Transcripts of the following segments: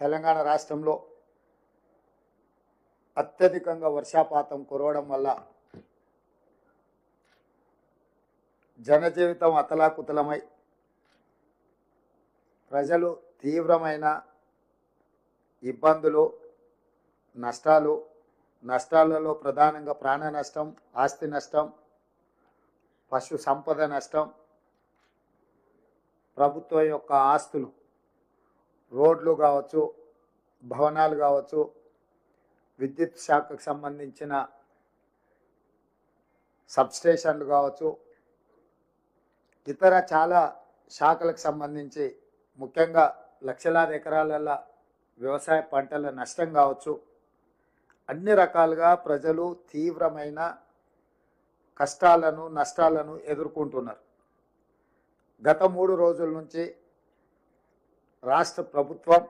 తెలంగాణ రాష్ట్రంలో అత్యధికంగా వర్షపాతం కురవడం వల్ల జనజీవితం అతలాకుతలమై ప్రజలు తీవ్రమైన ఇబ్బందులు నష్టాలలో ప్రధానంగా ప్రాణ నష్టం, ఆస్తి నష్టం, పశు సంపద నష్టం, ప్రభుత్వం యొక్క ఆస్తులు, రోడ్లు కావచ్చు, భవనాలు కావచ్చు, విద్యుత్ శాఖకు సంబంధించిన సబ్స్టేషన్లు కావచ్చు, ఇతర చాలా శాఖలకు సంబంధించి ముఖ్యంగా లక్షలాది ఎకరాలలో వ్యవసాయ పంటల నష్టం కావచ్చు, అన్ని రకాలుగా ప్రజలు తీవ్రమైన కష్టాలను నష్టాలను ఎదుర్కొంటున్నారు. గత 3 రోజుల నుంచి రాష్ట్ర ప్రభుత్వం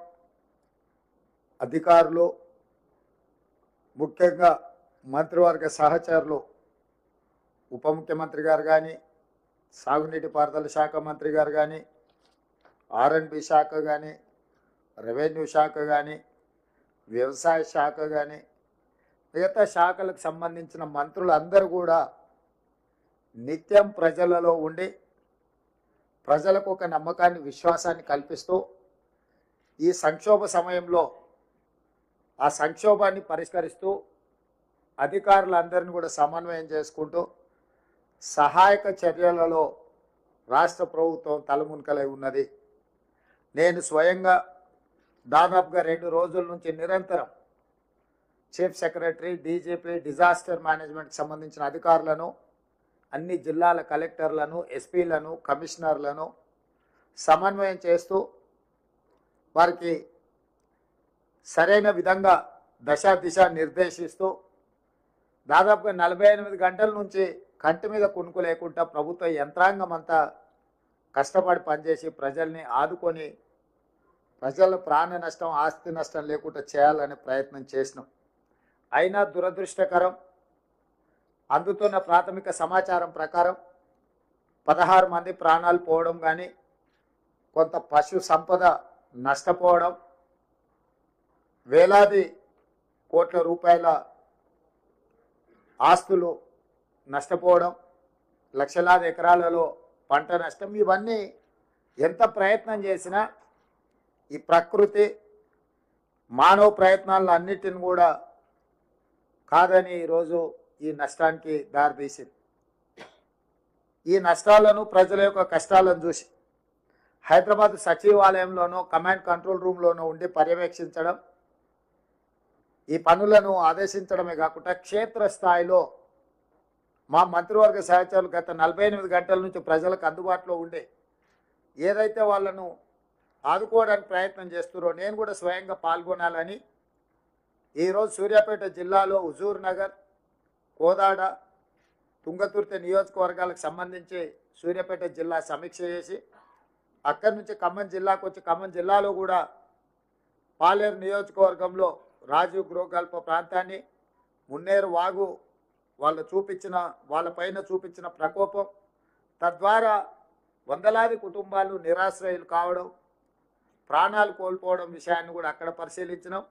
అధికారులు, ముఖ్యంగా మంత్రివర్గ సహచరులు, ఉప ముఖ్యమంత్రి గారు కానీ, సాగునీటి పారుదల శాఖ మంత్రి గారు కానీ, R&B శాఖ కానీ, రెవెన్యూ శాఖ కానీ, వ్యవసాయ శాఖ కానీ, మిగతా శాఖలకు సంబంధించిన మంత్రులందరూ కూడా నిత్యం ప్రజలలో ఉండి ప్రజలకు ఒక నమ్మకాన్ని, విశ్వాసాన్ని కల్పిస్తూ ఈ సంక్షోభ సమయంలో ఆ సంక్షోభాన్ని పరిష్కరిస్తూ అధికారులందరినీ కూడా సమన్వయం చేసుకుంటూ సహాయక చర్యలలో రాష్ట్ర ప్రభుత్వం తలమునకలై ఉన్నది. నేను స్వయంగా దాదాపుగా 2 రోజుల నుంచి నిరంతరం చీఫ్ సెక్రటరీ, డీజీపీ, డిజాస్టర్ మేనేజ్మెంట్కి సంబంధించిన అధికారులను, అన్ని జిల్లాల కలెక్టర్లను, ఎస్పీలను, కమిషనర్లను సమన్వయం చేస్తూ వారికి సరైన విధంగా దిశ నిర్దేశిస్తూ దాదాపుగా 48 గంటల నుంచి కంటి మీద కునుకు లేకుండా ప్రభుత్వ యంత్రాంగం అంతా కష్టపడి పనిచేసి ప్రజల్ని ఆదుకొని ప్రజల ప్రాణ నష్టం, ఆస్తి నష్టం లేకుండా చేయాలనే ప్రయత్నం చేసినాం. అయినా దురదృష్టకరం, అందుతున్న ప్రాథమిక సమాచారం ప్రకారం 16 మంది ప్రాణాలు పోవడం కానీ, కొంత పశు సంపద నష్టపోవడం, వేలాది కోట్ల రూపాయల ఆస్తులు నష్టపోవడం, లక్షలాది ఎకరాలలో పంట నష్టం, ఇవన్నీ ఎంత ప్రయత్నం చేసినా ఈ ప్రకృతి మానవ ప్రయత్నాలను అన్నిటిని కూడా కాదని ఈరోజు ఈ నష్టానికి దారితీసింది. ఈ నష్టాలను, ప్రజల యొక్క కష్టాలను చూసి హైదరాబాద్ సచివాలయంలోనూ కమాండ్ కంట్రోల్ రూమ్లోనూ ఉండి పర్యవేక్షించడం, ఈ పనులను ఆదేశించడమే కాకుండా క్షేత్రస్థాయిలో మా మంత్రివర్గ సహచరులు గత 48 గంటల నుంచి ప్రజలకు అందుబాటులో ఉండే ఏదైతే వాళ్ళను ఆదుకోవడానికి ప్రయత్నం చేస్తున్నారో నేను కూడా స్వయంగా పాల్గొనాలని ఈరోజు సూర్యాపేట జిల్లాలో హుజూర్ నగర్, కోదాడ, తుంగతుర్తి నియోజకవర్గాలకు సంబంధించి సూర్యాపేట జిల్లా సమీక్ష చేసి అక్కడి నుంచి ఖమ్మం జిల్లాకు వచ్చి ఖమ్మం జిల్లాలో కూడా పాలేరు నియోజకవర్గంలో రాజీవ్ గృహకల్ప ప్రాంతాన్ని, మున్నేరు వాగు వాళ్ళపైన చూపించిన ప్రకోపం, తద్వారా వందలాది కుటుంబాలు నిరాశ్రయులు కావడం, ప్రాణాలు కోల్పోవడం విషయాన్ని కూడా అక్కడ పరిశీలించినాం.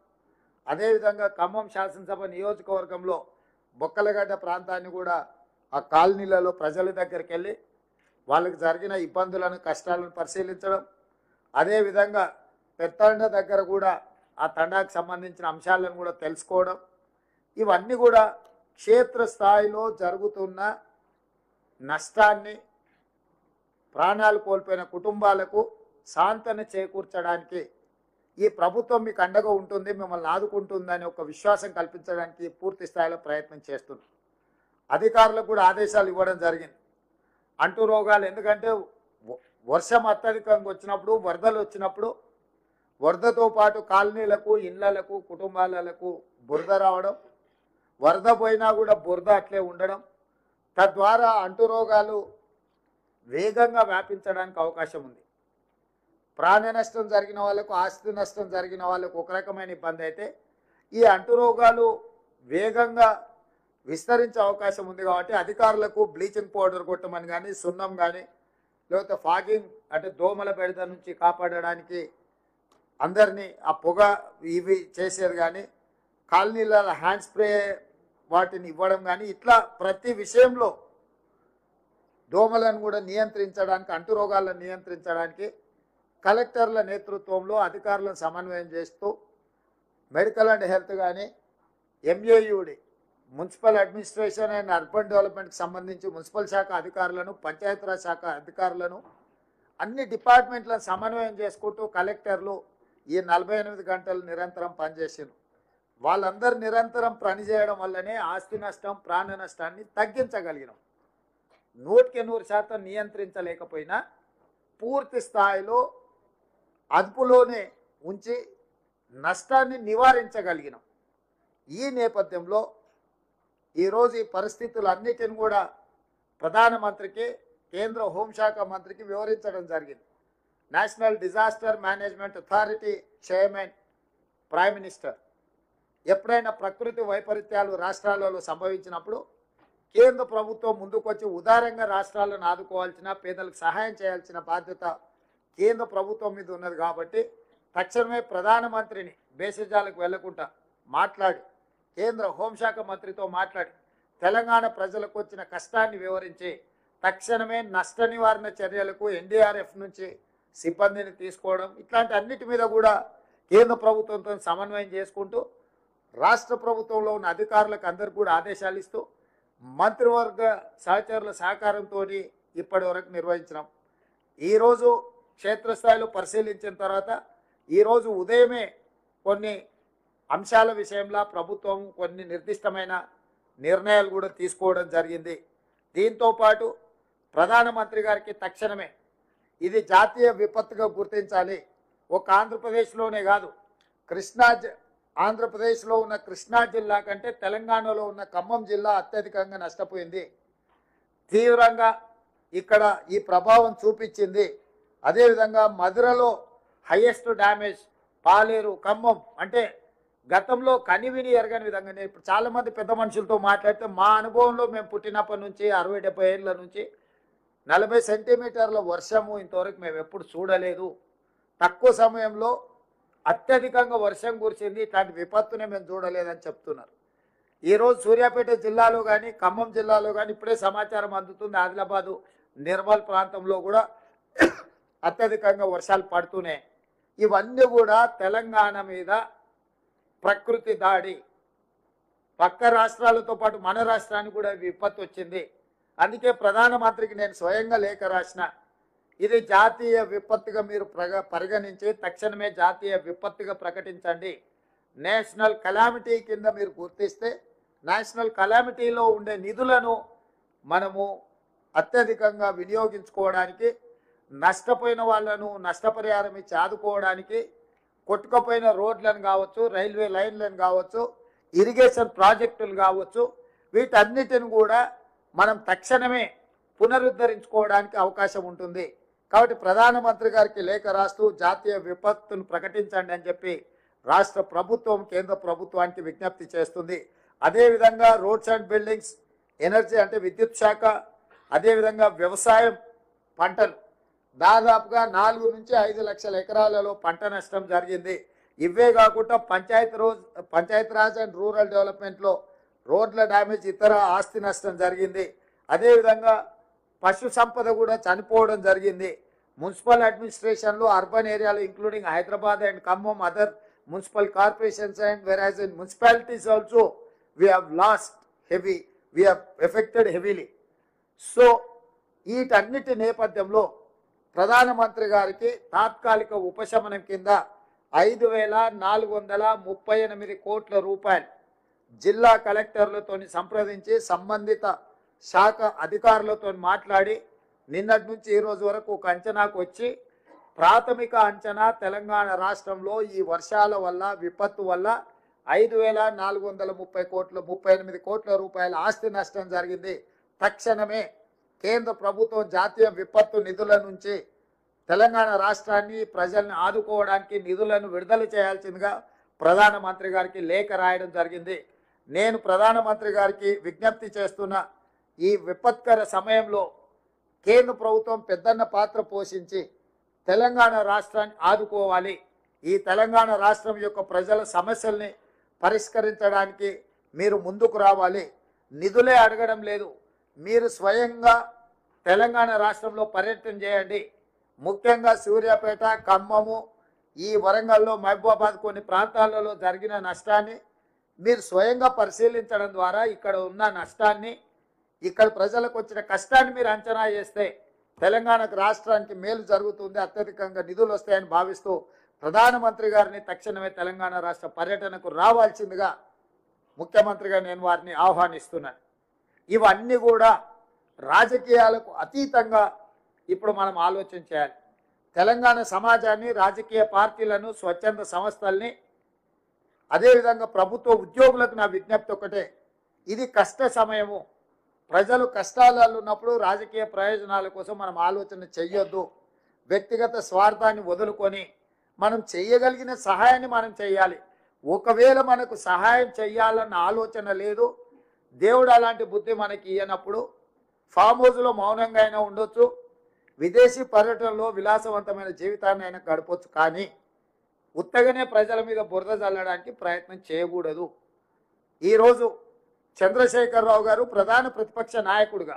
అదేవిధంగా ఖమ్మం శాసనసభ నియోజకవర్గంలో బొక్కలగడ్డ ప్రాంతాన్ని కూడా ఆ కాలనీలలో ప్రజల దగ్గరికి వెళ్ళి వాళ్ళకి జరిగిన ఇబ్బందులను, కష్టాలను పరిశీలించడం, అదేవిధంగా పెత్తండ దగ్గర కూడా ఆ తండాకు సంబంధించిన అంశాలను కూడా తెలుసుకోవడం, ఇవన్నీ కూడా క్షేత్రస్థాయిలో జరుగుతున్న నష్టాన్ని, ప్రాణాలు కోల్పోయిన కుటుంబాలకు సాంత్వన చేకూర్చడానికి ఈ ప్రభుత్వం మీకు అండగా ఉంటుంది, మిమ్మల్ని ఆదుకుంటుందని ఒక విశ్వాసం కల్పించడానికి పూర్తి స్థాయిలో ప్రయత్నం చేస్తుంది. అధికారులకు కూడా ఆదేశాలు ఇవ్వడం జరిగింది. అంటు రోగాలు, ఎందుకంటే వర్షం అత్యధికంగా వచ్చినప్పుడు, వరదలు వచ్చినప్పుడు వరదతో పాటు కాలనీలకు, ఇళ్లకు, కుటుంబాలకు బురద రావడం, వరద పోయినా కూడా బురద అట్లే ఉండడం, తద్వారా అంటు రోగాలు వేగంగా వ్యాపించడానికి అవకాశం ఉంది. ప్రాణ నష్టం జరిగిన వాళ్ళకు, ఆస్తి నష్టం జరిగిన వాళ్ళకు ఒక రకమైన ఇబ్బంది అయితే ఈ అంటు రోగాలు వేగంగా విస్తరించే అవకాశం ఉంది. కాబట్టి అధికారులకు బ్లీచింగ్ పౌడర్ కొట్టమని కానీ, సున్నం కానీ, లేకపోతే ఫాగింగ్ అంటే దోమల బెడద నుంచి కాపాడడానికి అందరినీ ఆ పొగ ఇవి చేసేది కానీ, కాలనీల హ్యాండ్ స్ప్రే వాటిని ఇవ్వడం కానీ, ఇట్లా ప్రతి విషయంలో దోమలను కూడా నియంత్రించడానికి, అంటురోగాలను నియంత్రించడానికి కలెక్టర్ల నేతృత్వంలో అధికారులను సమన్వయం చేస్తూ మెడికల్ అండ్ హెల్త్ కానీ, MAUD municipal administration and urban డెవలప్మెంట్కి సంబంధించి మున్సిపల్ శాఖ అధికారులను, పంచాయతీరాజ్ శాఖ అధికారులను, అన్ని డిపార్ట్మెంట్లను సమన్వయం చేసుకుంటూ కలెక్టర్లు ఈ 48 గంటలు నిరంతరం పనిచేసారు. వాళ్ళందరూ నిరంతరం పనిచేయడం వల్లనే ఆస్తి నష్టం, ప్రాణ నష్టాన్ని తగ్గించగలిగినాం. 100% నియంత్రించలేకపోయినా పూర్తి స్థాయిలో అదుపులోనే ఉంచి నష్టాన్ని నివారించగలిగినాం. ఈ నేపథ్యంలో ఈరోజు ఈ పరిస్థితులన్నిటిని కూడా ప్రధానమంత్రికి, కేంద్ర హోంశాఖ మంత్రికి వివరించడం జరిగింది. National disaster management authority chairman prime minister ఎప్పుడైనా ప్రకృతి వైపరీత్యాలు రాష్ట్రాలలో సంభవించినప్పుడు కేంద్ర ప్రభుత్వం ముందుకొచ్చి ఉదారంగా రాష్ట్రాలను ఆదుకోవాల్సిన, పేదలకు సహాయం చేయాల్సిన బాధ్యత కేంద్ర ప్రభుత్వం మీద ఉన్నది. కాబట్టి తక్షణమే ప్రధానమంత్రిని బేసిజాలకు వెళ్లకుండా మాట్లాడి, కేంద్ర హోంశాఖ మంత్రితో మాట్లాడి తెలంగాణ ప్రజలకు వచ్చిన కష్టాన్ని వివరించి తక్షణమే నష్ట నివారణ చర్యలకు ఎన్డీఆర్ఎఫ్ నుంచి సిబ్బందిని తీసుకోవడం, ఇట్లాంటి అన్నిటి మీద కూడా కేంద్ర ప్రభుత్వంతో సమన్వయం చేసుకుంటూ రాష్ట్ర ప్రభుత్వంలో ఉన్న అధికారులకు అందరికీ కూడా ఆదేశాలు ఇస్తూ మంత్రివర్గ సహచరుల సహకారంతో ఇప్పటి వరకు నిర్వహించినాం. ఈరోజు క్షేత్రస్థాయిలో పరిశీలించిన తర్వాత ఈరోజు ఉదయమే కొన్ని అంశాల విషయంలో ప్రభుత్వం కొన్ని నిర్దిష్టమైన నిర్ణయాలు కూడా తీసుకోవడం జరిగింది. దీంతోపాటు ప్రధానమంత్రి గారికి తక్షణమే ఇది జాతీయ విపత్తుగా గుర్తించాలి. ఒక ఆంధ్రప్రదేశ్లోనే కాదు, ఆంధ్రప్రదేశ్లో ఉన్న కృష్ణా జిల్లా కంటే తెలంగాణలో ఉన్న ఖమ్మం జిల్లా అత్యధికంగా నష్టపోయింది. తీవ్రంగా ఇక్కడ ఈ ప్రభావం చూపించింది. అదేవిధంగా మధురలో హైయెస్ట్ డ్యామేజ్, పాలేరు, ఖమ్మం అంటే గతంలో కనివిని ఎరగని విధంగా. నేను ఇప్పుడు చాలామంది పెద్ద మనుషులతో మాట్లాడితే మా అనుభవంలో మేము పుట్టినప్పటి నుంచి 60-70 ఏళ్ళ నుంచి 40 సెంటీమీటర్ల వర్షము ఇంతవరకు మేము ఎప్పుడు చూడలేదు. తక్కువ సమయంలో అత్యధికంగా వర్షం కురిసింది, ఇట్లాంటి విపత్తునే మేము చూడలేదని చెప్తున్నారు. ఈరోజు సూర్యాపేట జిల్లాలో కానీ, ఖమ్మం జిల్లాలో కానీ ఇప్పుడే సమాచారం అందుతుంది. ఆదిలాబాదు, నిర్మల్ ప్రాంతంలో కూడా అత్యధికంగా వర్షాలు పడుతూనే. ఇవన్నీ కూడా తెలంగాణ మీద ప్రకృతి దాడి. పక్క రాష్ట్రాలతో పాటు మన రాష్ట్రానికి కూడా విపత్తు వచ్చింది. అందుకే ప్రధానమంత్రికి నేను స్వయంగా లేఖ రాసిన, ఇది జాతీయ విపత్తుగా మీరు పరిగణించి తక్షణమే జాతీయ విపత్తుగా ప్రకటించండి. నేషనల్ కలామిటీ కింద మీరు గుర్తిస్తే నేషనల్ కలామిటీలో ఉండే నిధులను మనము అత్యధికంగా వినియోగించుకోవడానికి, నష్టపోయిన వాళ్ళను నష్టపరిహారం ఇచ్చి ఆదుకోవడానికి, కొట్టుకుపోయిన రోడ్లను కావచ్చు, రైల్వే లైన్లను కావచ్చు, ఇరిగేషన్ ప్రాజెక్టులు కావచ్చు, వీటన్నిటిని కూడా మనం తక్షణమే పునరుద్ధరించుకోవడానికి అవకాశం ఉంటుంది. కాబట్టి ప్రధానమంత్రి గారికి లేఖ రాస్తూ జాతీయ విపత్తును ప్రకటించండి అని చెప్పి రాష్ట్ర ప్రభుత్వం కేంద్ర ప్రభుత్వానికి విజ్ఞప్తి చేస్తుంది. అదేవిధంగా రోడ్స్ అండ్ బిల్డింగ్స్, ఎనర్జీ అంటే విద్యుత్ శాఖ, అదేవిధంగా వ్యవసాయం, పంటలు దాదాపుగా 4 నుంచి 5 లక్షల ఎకరాలలో పంట నష్టం జరిగింది. ఇవే కాకుండా పంచాయతీరాజ్ అండ్ రూరల్ డెవలప్మెంట్లో రోడ్ల డ్యామేజ్, ఇతర ఆస్తి నష్టం జరిగింది. అదేవిధంగా పశు సంపద కూడా చనిపోవడం జరిగింది. మున్సిపల్ అడ్మినిస్ట్రేషన్లో అర్బన్ ఏరియాలో including Hyderabad and Khammam, other municipal corporations and whereas in municipalities also we have lost heavy, we have affected heavily. So వీటన్నిటి నేపథ్యంలో ప్రధానమంత్రి గారికి తాత్కాలిక ఉపశమనం కింద 5,438 కోట్ల రూపాయలు జిల్లా కలెక్టర్లతో సంప్రదించి సంబంధిత శాఖ అధికారులతో మాట్లాడి నిన్నటి నుంచి ఈ రోజు వరకు ఒక అంచనాకు వచ్చి, ప్రాథమిక అంచనా తెలంగాణ రాష్ట్రంలో ఈ వర్షాల వల్ల, విపత్తు వల్ల 5,438 కోట్ల రూపాయల ఆస్తి నష్టం జరిగింది. తక్షణమే కేంద్ర ప్రభుత్వం జాతీయ విపత్తు నిధుల నుంచి తెలంగాణ రాష్ట్రాన్ని, ప్రజల్ని ఆదుకోవడానికి నిధులను విడుదల చేయాల్సిందిగా ప్రధానమంత్రి గారికి లేఖ రాయడం జరిగింది. నేను ప్రధానమంత్రి గారికి విజ్ఞప్తి చేస్తున్న, ఈ విపత్కర సమయంలో కేంద్ర ప్రభుత్వం పెద్దన్న పాత్ర పోషించి తెలంగాణ రాష్ట్రాన్ని ఆదుకోవాలి. ఈ తెలంగాణ రాష్ట్రం యొక్క ప్రజల సమస్యల్ని పరిష్కరించడానికి మీరు ముందుకు రావాలి. నిధులే అడగడం లేదు, మీరు స్వయంగా తెలంగాణ రాష్ట్రంలో పర్యటన చేయండి. ముఖ్యంగా సూర్యాపేట, ఖమ్మము, ఈ వరంగల్లో, మహబూబాబాద్ కొన్ని ప్రాంతాలలో జరిగిన నష్టాన్ని మీరు స్వయంగా పరిశీలించడం ద్వారా ఇక్కడ ఉన్న నష్టాన్ని, ఇక్కడ ప్రజలకు వచ్చిన కష్టాన్ని మీరు అంచనా చేస్తే తెలంగాణకు రాష్ట్రానికి మేలు జరుగుతుంది, అత్యధికంగా నిధులు వస్తాయని భావిస్తూ ప్రధానమంత్రి గారిని తక్షణమే తెలంగాణ రాష్ట్ర పర్యటనకు రావాల్సిందిగా ముఖ్యమంత్రిగా నేను వారిని ఆహ్వానిస్తున్నాను. ఇవన్నీ కూడా రాజకీయాలకు అతీతంగా ఇప్పుడు మనం ఆలోచన చేయాలి. తెలంగాణ సమాజాన్ని, రాజకీయ పార్టీలను, స్వచ్ఛంద సంస్థల్ని, అదేవిధంగా ప్రభుత్వ ఉద్యోగులకు నా విజ్ఞప్తి ఒకటే, ఇది కష్ట సమయము. ప్రజలు కష్టాలలో ఉన్నప్పుడు రాజకీయ ప్రయోజనాల కోసం మనం ఆలోచన చెయ్యొద్దు. వ్యక్తిగత స్వార్థాన్ని వదులుకొని మనం చేయగలిగిన సహాయాన్ని మనం చేయాలి. ఒకవేళ మనకు సహాయం చేయాలన్న ఆలోచన లేదు, దేవుడు అలాంటి బుద్ధి మనకి ఇయ్యనప్పుడు ఫామ్ హౌస్లో మౌనంగా అయినా ఉండొచ్చు, విదేశీ పర్యటనలో విలాసవంతమైన జీవితాన్ని అయినా గడపొచ్చు, కానీ ఉత్తగానే ప్రజల మీద బురద చల్లడానికి ప్రయత్నం చేయకూడదు. ఈరోజు చంద్రశేఖరరావు గారు ప్రధాన ప్రతిపక్ష నాయకుడుగా,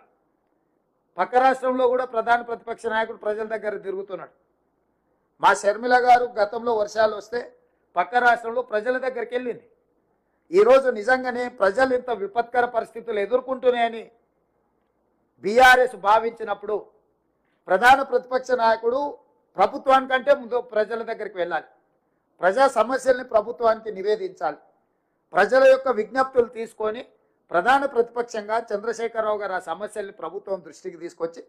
పక్క రాష్ట్రంలో కూడా ప్రధాన ప్రతిపక్ష నాయకుడు ప్రజల దగ్గర తిరుగుతున్నాడు. మా షర్మిల గారు గతంలో వర్షాలు వస్తే పక్క రాష్ట్రంలో ప్రజల దగ్గరికి వెళ్ళింది. ఈరోజు నిజంగానే ప్రజలు ఇంత విపత్కర పరిస్థితులు ఎదుర్కొంటున్నాయని బీఆర్ఎస్ భావించినప్పుడు ప్రధాన ప్రతిపక్ష నాయకుడు ప్రభుత్వానికంటే ముందు ప్రజల దగ్గరికి వెళ్ళాలి, ప్రజా సమస్యల్ని ప్రభుత్వానికి నివేదించాలి, ప్రజల యొక్క విజ్ఞప్తులు తీసుకొని ప్రధాన ప్రతిపక్షంగా చంద్రశేఖరరావు గారు ఆ సమస్యల్ని ప్రభుత్వం దృష్టికి తీసుకొచ్చి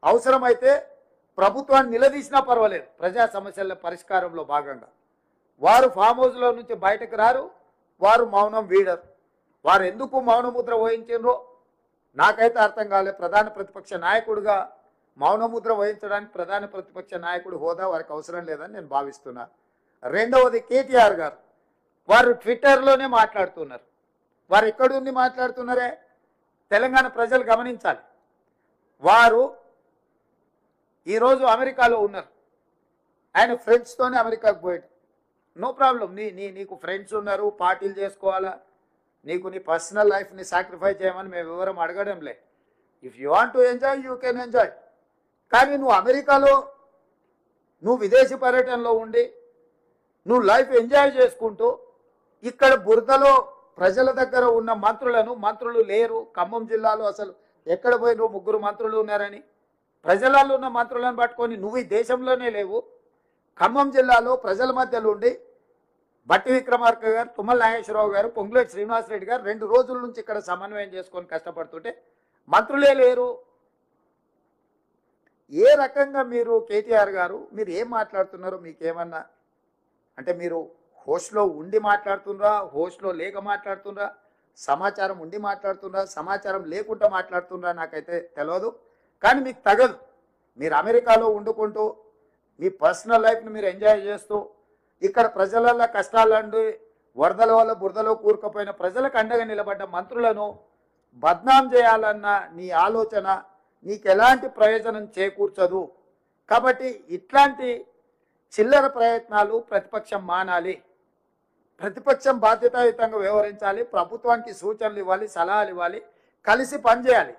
అవసరమైతే ప్రభుత్వాన్ని నిలదీసినా పర్వాలేదు, ప్రజా సమస్యల పరిష్కారంలో భాగంగా. వారు ఫామ్ హౌస్లో నుంచి బయటకు రారు, వారు మౌనం వీడరు. వారు ఎందుకు మౌనముద్ర వహించారో నాకైతే అర్థం కాలేదు. ప్రధాన ప్రతిపక్ష నాయకుడిగా మౌనముద్ర వహించడానికి ప్రధాన ప్రతిపక్ష నాయకుడు హోదా వారికి అవసరం లేదని నేను భావిస్తున్నా. రెండవది కేటీఆర్ గారు, వారు ట్విట్టర్లోనే మాట్లాడుతున్నారు. వారు ఎక్కడుండి మాట్లాడుతున్నారే తెలంగాణ ప్రజలు గమనించాలి. వారు ఈరోజు అమెరికాలో ఉన్నారు, ఆయన ఫ్రెండ్స్తోనే అమెరికాకు పోయాడు. నో ప్రాబ్లం, నీకు ఫ్రెండ్స్ ఉన్నారు, పార్టీలు చేసుకోవాలా, నీకు నీ పర్సనల్ లైఫ్ని సాక్రిఫైస్ చేయమని మేము వివరం అడగడంలే. If you want to enjoy you can enjoy. కానీ నువ్వు అమెరికాలో నువ్వు విదేశీ పర్యటనలో ఉండి నువ్వు లైఫ్ ఎంజాయ్ చేసుకుంటూ ఇక్కడ బురదలో ప్రజల దగ్గర ఉన్న మంత్రులు లేరు. ఖమ్మం జిల్లాలో అసలు ఎక్కడ పోయి నువ్వు 3 మంత్రులు ఉన్నారని ప్రజలలో ఉన్న మంత్రులను పట్టుకొని నువ్వు ఈ దేశంలోనే లేవు. ఖమ్మం జిల్లాలో ప్రజల మధ్యలో ఉండి బట్టి విక్రమార్క గారు, తుమ్మల నాగేశ్వరరావు గారు, పొంగులేటి శ్రీనివాసరెడ్డి గారు 2 రోజుల నుంచి ఇక్కడ సమన్వయం చేసుకొని కష్టపడుతుంటే మంత్రులే లేరు. ఏ రకంగా మీరు కేటీఆర్ గారు మీరు ఏం మాట్లాడుతున్నారో మీకేమన్నా అంటే మీరు హోస్ట్లో ఉండి మాట్లాడుతున్నారా, హోస్ట్లో లేక మాట్లాడుతున్నారా, సమాచారం ఉండి మాట్లాడుతున్నారా, సమాచారం లేకుండా మాట్లాడుతున్నారా నాకైతే తెలియదు. కానీ మీకు తగదు. మీరు అమెరికాలో వండుకుంటూ మీ పర్సనల్ లైఫ్ని మీరు ఎంజాయ్ చేస్తూ ఇక్కడ ప్రజల కష్టాలండి వరదల వల్ల బురదలో కూరుకుపోయిన ప్రజలకు అండగా నిలబడ్డ మంత్రులను బద్నాం చేయాలన్న నీ ఆలోచన నీకు ఎలాంటి ప్రయోజనం చేకూర్చదు. కాబట్టి ఇట్లాంటి చిల్లర ప్రయత్నాలు ప్రతిపక్షం మానాలి. ప్రతిపక్షం బాధ్యతాయుతంగా వ్యవహరించాలి, ప్రభుత్వానికి సూచనలు ఇవ్వాలి, సలహాలు ఇవ్వాలి, కలిసి పనిచేయాలి.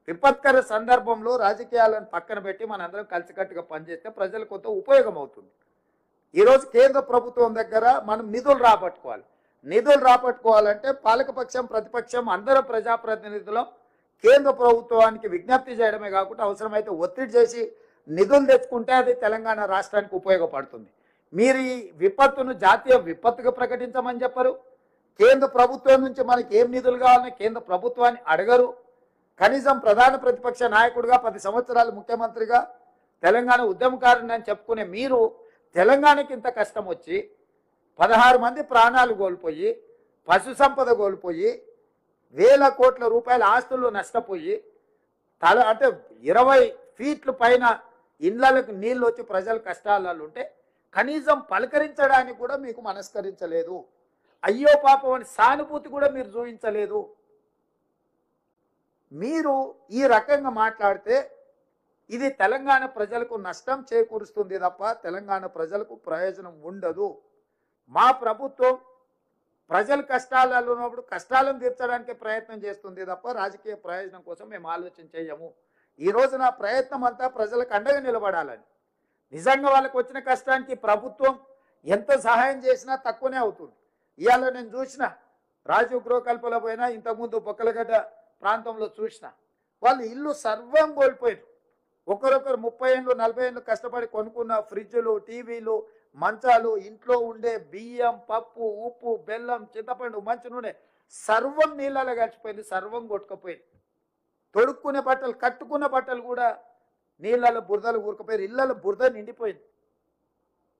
విపత్కర సందర్భంలో రాజకీయాలను పక్కన పెట్టి మనందరం కలిసికట్టుగా పనిచేస్తే ప్రజలకు కొంత ఉపయోగం అవుతుంది. ఈరోజు కేంద్ర ప్రభుత్వం దగ్గర మనం నిధులు రాబట్టుకోవాలి. నిధులు రాబట్టుకోవాలంటే పాలకపక్షం, ప్రతిపక్షం అందరూ ప్రజాప్రతినిధులు కేంద్ర ప్రభుత్వానికి విజ్ఞప్తి చేయడమే కాకుండా అవసరమైతే ఒత్తిడి చేసి నిధులు తెచ్చుకుంటే అది తెలంగాణ రాష్ట్రానికి ఉపయోగపడుతుంది. మీరు ఈ విపత్తును జాతీయ విపత్తుగా ప్రకటించమని చెప్పరు. కేంద్ర ప్రభుత్వం నుంచి మనకి ఏం నిధులు కావాలని కేంద్ర ప్రభుత్వాన్ని అడగరు. కనీసం ప్రధాన ప్రతిపక్ష నాయకుడిగా 10 సంవత్సరాలు ముఖ్యమంత్రిగా తెలంగాణ ఉద్యమకారుని అని చెప్పుకునే మీరు తెలంగాణకి ఇంత కష్టం వచ్చి 16 మంది ప్రాణాలు కోల్పోయి, పశు సంపద కోల్పోయి, వేల కోట్ల రూపాయల ఆస్తులు నష్టపోయి, అంటే 20 ఫీట్ల పైన ఇళ్లకు నీళ్ళు వచ్చి ప్రజలు కష్టాలలో ఉంటే కనీసం పలకరించడానికి కూడా మీకు మనస్కరించలేదు. అయ్యో పాపం అని సానుభూతి కూడా మీరు చూపించలేదు. మీరు ఈ రకంగా మాట్లాడితే ఇది తెలంగాణ ప్రజలకు నష్టం చేకూరుస్తుంది తప్ప తెలంగాణ ప్రజలకు ప్రయోజనం ఉండదు. మా ప్రభుత్వం ప్రజల కష్టాలలో ఉన్నప్పుడు కష్టాలను తీర్చడానికి ప్రయత్నం చేస్తుంది తప్ప రాజకీయ ప్రయోజనం కోసం మేము ఆలోచన చేయము. ఈరోజు నా ప్రయత్నం అంతా ప్రజలకు అండగా నిలబడాలని. నిజంగా వాళ్ళకు వచ్చిన కష్టానికి ప్రభుత్వం ఎంత సహాయం చేసినా తక్కువనే అవుతుంది. ఇవాళ నేను చూసిన రాజీవ్ గృహకల్పలో పోయినా, ఇంతకుముందు బొక్కలగడ్డ ప్రాంతంలో చూసిన వాళ్ళు ఇల్లు సర్వం కోల్పోయారు. ఒకరొకరు 30 ఏళ్ళు 40 ఏళ్ళు కష్టపడి కొనుక్కున్న ఫ్రిడ్జ్లు, టీవీలు, మంచాలు, ఇంట్లో ఉండే బియ్యం, పప్పు, ఉప్పు, బెల్లం, చింతపండు, మంచి నూనె సర్వం నీళ్ళలో కలిసిపోయింది, సర్వం కొట్టుకుపోయింది. తొడుక్కునే బట్టలు, కట్టుకున్న బట్టలు కూడా నీళ్ళలో బురదలు ఊరుకుపోయారు, ఇళ్ళలో బురద నిండిపోయింది.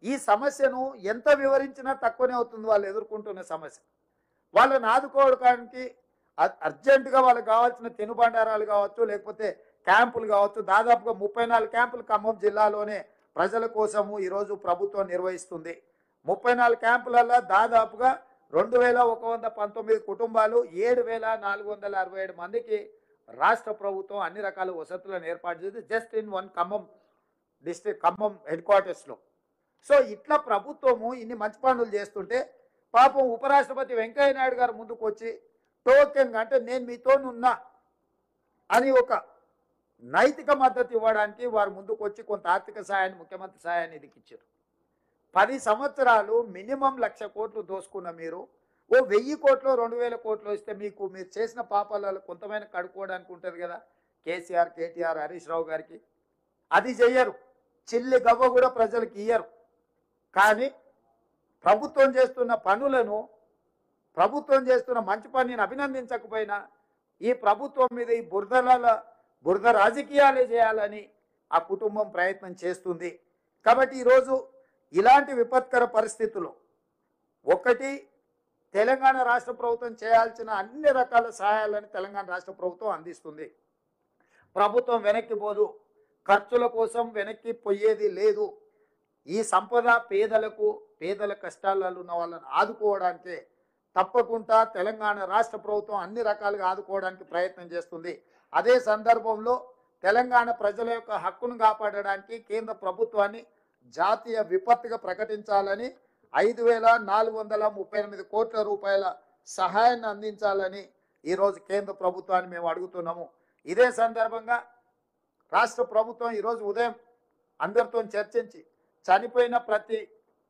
ఈ సమస్యను ఎంత వివరించినా తక్కువనే అవుతుంది వాళ్ళు ఎదుర్కొంటున్న సమస్య. వాళ్ళని ఆదుకోవడానికి అర్జెంటుగా వాళ్ళకి కావాల్సిన తినుబండారాలు కావచ్చు, లేకపోతే క్యాంపులు కావచ్చు. దాదాపుగా 34 క్యాంపులు ఖమ్మం జిల్లాలోనే ప్రజల కోసము ఈరోజు ప్రభుత్వం నిర్వహిస్తుంది. 34 క్యాంపులలో దాదాపుగా 2119 కుటుంబాలు 7467 మందికి రాష్ట్ర ప్రభుత్వం అన్ని రకాల వసతులను ఏర్పాటు చేసి just in one Khammam district, Khammam head క్వార్టర్స్లో. సో ఇట్లా ప్రభుత్వము ఇన్ని మంచి పనులు చేస్తుంటే పాపం ఉపరాష్ట్రపతి వెంకయ్య నాయుడు గారు ముందుకు వచ్చి టోకెన్గా, అంటే నేను మీతోనున్నా అని ఒక నైతిక మద్దతు ఇవ్వడానికి వారు ముందుకు వచ్చి కొంత ఆర్థిక సహాయాన్ని, ముఖ్యమంత్రి సహాయాన్ని ఇచ్చారు. 10 సంవత్సరాలు మినిమం 1,00,000 కోట్లు దోసుకున్న మీరు ఓ 1000 కోట్లు 2000 కోట్లు ఇస్తే మీకు మీరు చేసిన పాపాలలో కొంతమైన కడుక్కోవడానికి ఉంటుంది కదా. కేసీఆర్, కేటీఆర్, హరీష్ రావు గారికి అది చెయ్యరు. చిల్లి గవ్వ కూడా ప్రజలకు ఇయ్యరు. కానీ ప్రభుత్వం చేస్తున్న పనులను, ప్రభుత్వం చేస్తున్న మంచి పనిని అభినందించకపోయినా ఈ ప్రభుత్వం మీద ఈ బురద రాజకీయాలే చేయాలని ఆ కుటుంబం ప్రయత్నం చేస్తుంది. కాబట్టి ఈరోజు ఇలాంటి విపత్కర పరిస్థితుల్లో ఒకటి, తెలంగాణ రాష్ట్ర ప్రభుత్వం చేయాల్సిన అన్ని రకాల సహాయాలను తెలంగాణ రాష్ట్ర ప్రభుత్వం అందిస్తుంది. ప్రభుత్వం వెనక్కి పోదు, ఖర్చుల కోసం వెనక్కి పోయేది లేదు. ఈ సంపద పేదల కష్టాలలో ఉన్న వాళ్ళని ఆదుకోవడానికే తప్పకుండా తెలంగాణ రాష్ట్ర ప్రభుత్వం అన్ని రకాలుగా ఆదుకోవడానికి ప్రయత్నం చేస్తుంది. అదే సందర్భంలో తెలంగాణ ప్రజల యొక్క హక్కును కాపాడడానికి కేంద్ర ప్రభుత్వాన్ని జాతీయ విపత్తుగా ప్రకటించాలని 5,438 కోట్ల రూపాయల సహాయాన్ని అందించాలని ఈరోజు కేంద్ర ప్రభుత్వాన్ని మేము అడుగుతున్నాము. ఇదే సందర్భంగా రాష్ట్ర ప్రభుత్వం ఈరోజు ఉదయం అందరితో చర్చించి చనిపోయిన ప్రతి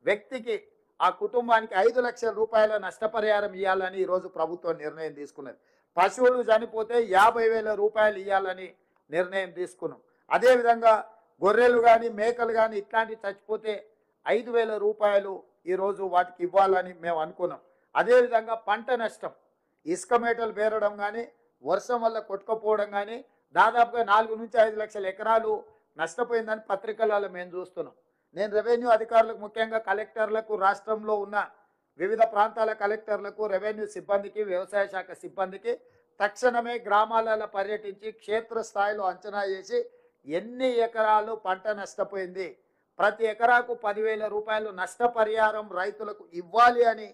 వ్యక్తికి, ఆ కుటుంబానికి 5 లక్షల రూపాయల నష్టపరిహారం ఇవ్వాలని ఈరోజు ప్రభుత్వం నిర్ణయం తీసుకున్నది. పశువులు చనిపోతే 50,000 రూపాయలు ఇవ్వాలని నిర్ణయం తీసుకున్నాం. అదేవిధంగా గొర్రెలు కానీ, మేకలు కానీ ఇట్లాంటివి చచ్చిపోతే 5,000 రూపాయలు ఈరోజు వాటికి ఇవ్వాలని మేము అనుకున్నాం. అదేవిధంగా పంట నష్టం, ఇసుక మేటలు పేరడం కానీ, వర్షం వల్ల కొట్టుకుపోవడం కానీ దాదాపుగా 4 నుంచి 5 లక్షల ఎకరాలు నష్టపోయిందని పత్రికలలో మేము చూస్తున్నాం. నేను రెవెన్యూ అధికారులకు, ముఖ్యంగా కలెక్టర్లకు, రాష్ట్రంలో ఉన్న వివిధ ప్రాంతాల కలెక్టర్లకు, రెవెన్యూ సిబ్బందికి, వ్యవసాయ శాఖ సిబ్బందికి తక్షణమే గ్రామాలలో పర్యటించి క్షేత్రస్థాయిలో అంచనా చేసి ఎన్ని ఎకరాలు పంట నష్టపోయింది, ప్రతి ఎకరాకు 10,000 రూపాయలు నష్టపరిహారం రైతులకు ఇవ్వాలి అని